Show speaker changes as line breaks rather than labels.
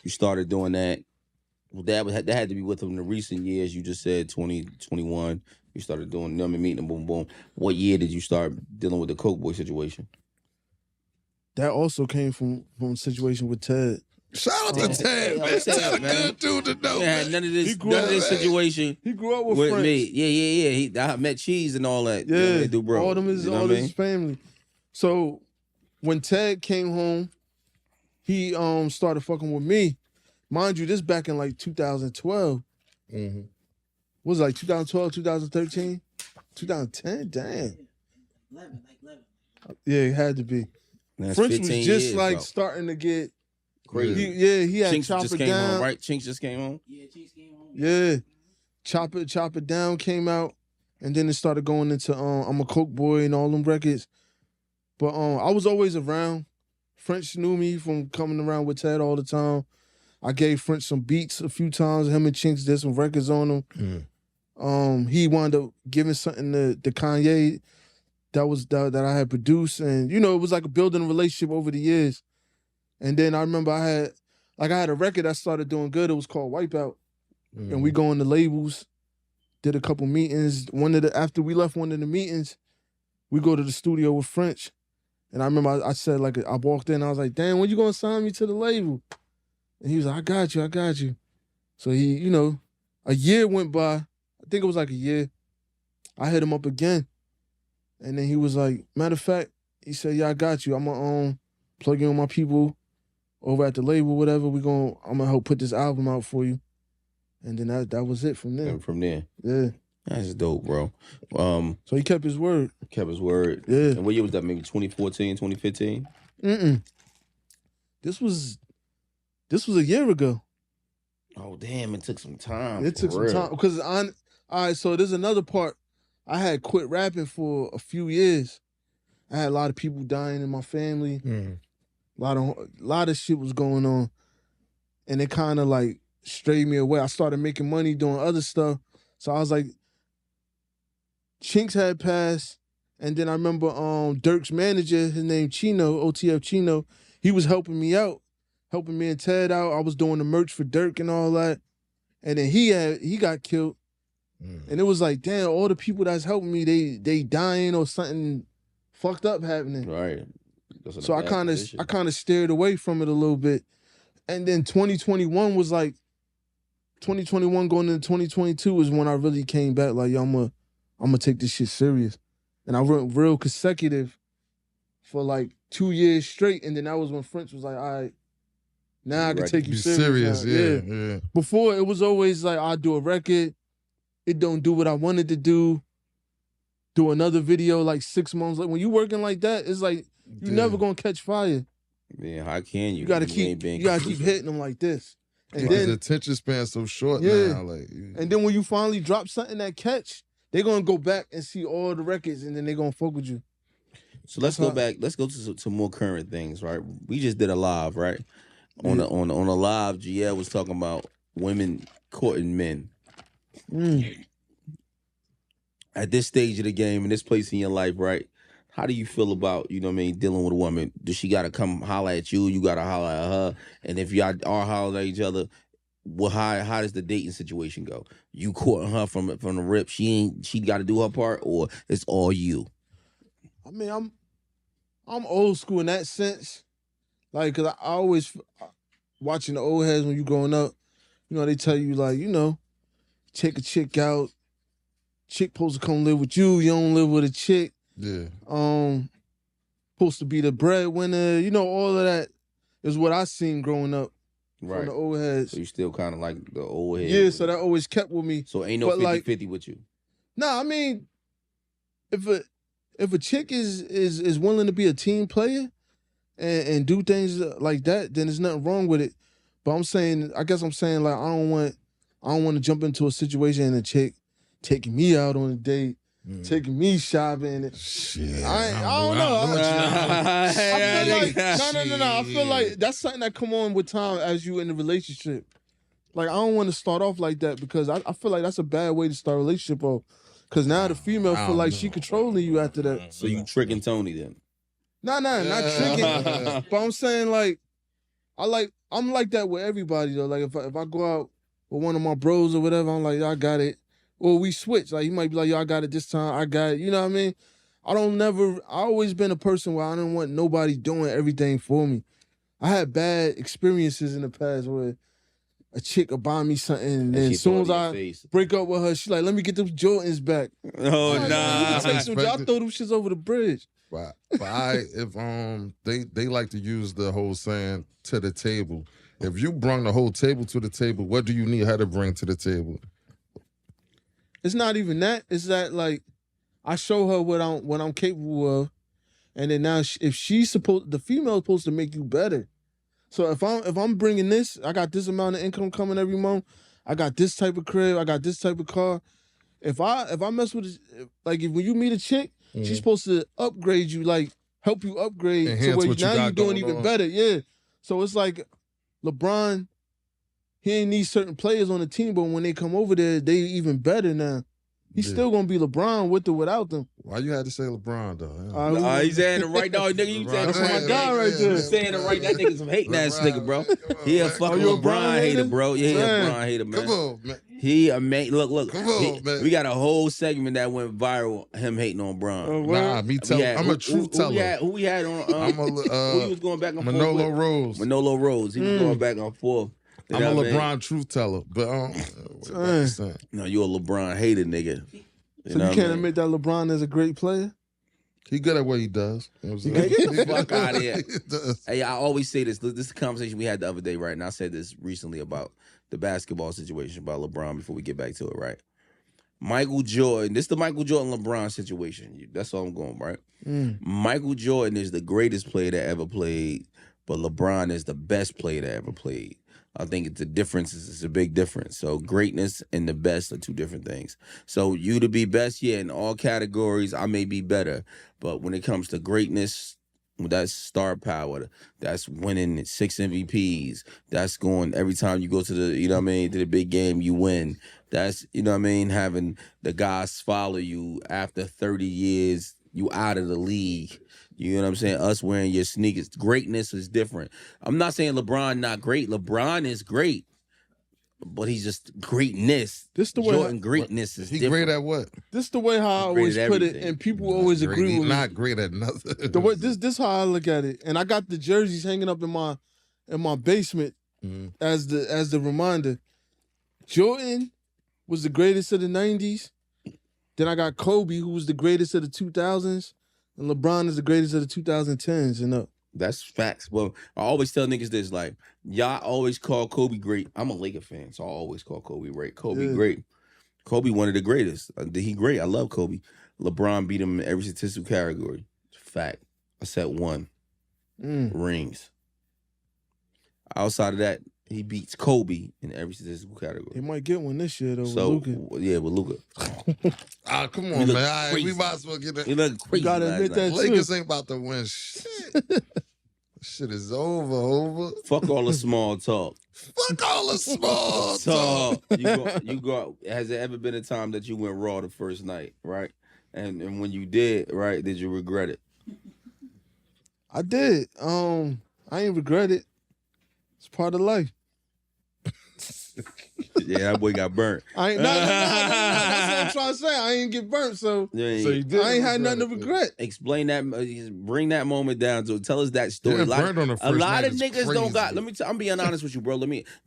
You started doing that. Well, that had to be with him in the recent years. You just said 2021. You started doing them and meeting them, boom, boom. What year did you start dealing with the Cokeboy situation?
That also came from a situation with Ted.
Shout out to Ted, man. Ted's a good dude to know.
Yeah, none of this situation.
He grew up with friends.
Me. Yeah. I met Cheese and all that.
Yeah,
do, bro.
all his family. So when Ted came home, he started fucking with me. Mind you, this back in like 2012.
Mm-hmm.
What was it, like 2012, 2013? 2010? Damn.
11.
Yeah, it had to be.
That's
French was just
years,
like
bro.
starting to get
crazy.
He had
Chinks
Chop
just
It
came
Down.
home, right? Chinks just came home?
Yeah, Chinks came home.
Yeah. Chop It Down came out. And then it started going into I'm a Coke Boy and all them records. But I was always around. French knew me from coming around with Ted all the time. I gave French some beats a few times. Him and Chinks did some records on them. He wound up giving something to Kanye that I had produced. And, it was like a building relationship over the years. And then I remember I had a record that started doing good. It was called Wipeout. And we go on the labels, did a couple meetings. After we left one of the meetings, we go to the studio with French. And I remember I said, I walked in, I was like, damn, when you gonna sign me to the label? And he was like, I got you. So he, a year went by. I think it was like a year. I hit him up again. And then he was like, matter of fact, he said, yeah, I got you. I'm gonna plug in with my people over at the label, whatever. I'm gonna help put this album out for you. And then that was it from there.
And from there.
Yeah.
That's dope, bro.
So he kept his word.
Kept his word.
Yeah.
And what year was that? Maybe 2014, 2015?
This was a year ago.
Oh, damn. It took some time.
It took some time. Because all right, so there's another part. I had quit rapping for a few years. I had a lot of people dying in my family. A lot of shit was going on. And it kind of like strayed me away. I started making money doing other stuff. So I was like, Chinks had passed. And then I remember Dirk's manager, his name Chino, OTF Chino, he was helping me out, helping me and Ted out. I was doing the merch for Dirk and all that. And then he got killed. And it was like, damn, all the people that's helping me, they dying or something fucked up happening.
Right.
So I kind of steered away from it a little bit. And then 2021 was like, 2021 going into 2022 is when I really came back like, yo, I'm gonna take this shit serious. And I went real consecutive for like 2 years straight. And then that was when French was like, all right, now I can take you serious.
Yeah.
Before it was always like, I'll do a record. It don't do what I wanted to do. Do another video like 6 months. Like when you working like that, it's like you never gonna catch fire.
Yeah, how can you?
You gotta keep hitting them like this. And
then the attention span's so short now.
And then when you finally drop something that catch, they're gonna go back and see all the records and then they're gonna fuck with you.
So let's go back. Let's go to more current things, right? We just did a live, right? On a live, GL was talking about women courting men. At this stage of the game, in this place in your life, right? How do you feel about, dealing with a woman? Does she gotta come holler at you? You gotta holler at her? And if y'all are hollering at each other, well, how does the dating situation go? You courting her from the rip? She gotta do her part, or it's all you?
I mean, I'm old school in that sense. Like, cause I always watching the old heads when you growing up, they tell you like, take a chick out, chick supposed to come live with you, you don't live with a chick.
Yeah.
Supposed to be the breadwinner, all of that is what I seen growing up.
Right.
From the old heads.
So you still kind of like the old heads.
Yeah, so that always kept with me.
So ain't no 50-50 with you?
Nah, I mean, if a chick is willing to be a team player and do things like that, then there's nothing wrong with it. But I guess I'm saying like I don't want to jump into a situation and a chick taking me out on a date, taking me shopping.
Shit.
I don't know. I feel like that's something that come on with time as you in the relationship. Like I don't want to start off like that because I feel like that's a bad way to start a relationship off. Because now the female feel like she controlling you after that.
So you tricking Tony then?
Nah, not tricking. But I'm saying like, I'm like that with everybody though. Like if I go out with one of my bros or whatever, I'm like, I got it. Or we switch. Like he might be like, yo, I got it this time. I got it. You know what I mean? I always been a person where I didn't want nobody doing everything for me. I had bad experiences in the past where a chick would buy me something, and then as soon as I break up with her, she like, let me get those Jordans back.
Oh,
like,
nah.
I throw them shits over the bridge.
But if they like to use the whole saying to the table. If you bring the whole table to the table, what do you need her to bring to the table?
It's not even that. It's that like I show her what I'm capable of, and then now if the female is supposed to make you better. So if I'm bringing this, I got this amount of income coming every month. I got this type of crib. I got this type of car. If I mess with like when you meet a chick, she's supposed to upgrade you, like help you upgrade to where now you're doing even better. Yeah. So it's like LeBron, he ain't need certain players on the team, but when they come over there, they even better now. He's still gonna be LeBron with or without them.
Why you had to say LeBron though?
He's saying it right now, nigga. You saying
that's my guy right there.
He's saying it right. That nigga's some hating ass nigga, bro. He a fucking LeBron hater, bro. Yeah, he a LeBron hater, man.
Come on, man.
He a look.
Come on, man.
We got a whole segment that went viral. Him hating on Bron.
Nah, me tell. I'm a truth teller.
Who we had on? who he was going back and forth
Manolo
with?
Rose.
Manolo Rose. He was going back and forth.
I'm a LeBron truth teller, but
no, you a LeBron hater, nigga.
So you can't admit that LeBron is a great player?
He good at what he does.
Get the fuck out of here. Hey, I always say this. This is a conversation we had the other day, right? And I said this recently about the basketball situation, about LeBron, before we get back to it, right? Michael Jordan. This is the Michael Jordan-LeBron situation. That's all I'm going, right? Michael Jordan is the greatest player that ever played, but LeBron is the best player that ever played. I think it's a big difference. So greatness and the best are two different things. So you to be best, yeah, in all categories, I may be better. But when it comes to greatness, that's star power. That's winning 6 MVPs. That's going every time you go to the, you know what I mean, to the big game, you win. That's, you know what I mean, having the guys follow you after 30 years, you out of the league. You know what I'm saying? Us wearing your sneakers. Greatness is different. I'm not saying LeBron not great. LeBron is great. But he's just greatness. Jordan greatness is different.
He great at what?
This is the way how I always put it, and people always agree with me.
Not great at nothing.
This how I look at it. And I got the jerseys hanging up in my basement as the reminder. Jordan was the greatest of the 90s. Then I got Kobe, who was the greatest of the 2000s. And LeBron is the greatest of the 2010s and up.
That's facts. Well, I always tell niggas this, like, y'all always call Kobe great. I'm a Laker fan, so I always call Kobe great. Great. Kobe, one of the greatest. He great. I love Kobe. LeBron beat him in every statistical category. Fact. I said 1. Rings. Outside of that, he beats Kobe in every statistical category.
He might get one this year, though, with Luka.
Yeah, with Luka.
Come on, man. All right, we might as well get it.
He look crazy.
You gotta admit that,
Lakers ain't about to win shit. Shit is over.
Fuck all the small talk.
Fuck all the small talk.
You go. Has there ever been a time that you went raw the first night, right? And when you did, right, did you regret it?
I did. I ain't regret it. It's part of life.
Yeah, that boy got burnt.
I ain't. That's what I'm trying to say. I ain't get burnt, so
you did.
I ain't had nothing to regret.
Explain that. Bring that moment down. So tell us that story.
Yeah, burnt on the first
a lot
night
of niggas
crazy.
don't got. I'm being honest with you, bro.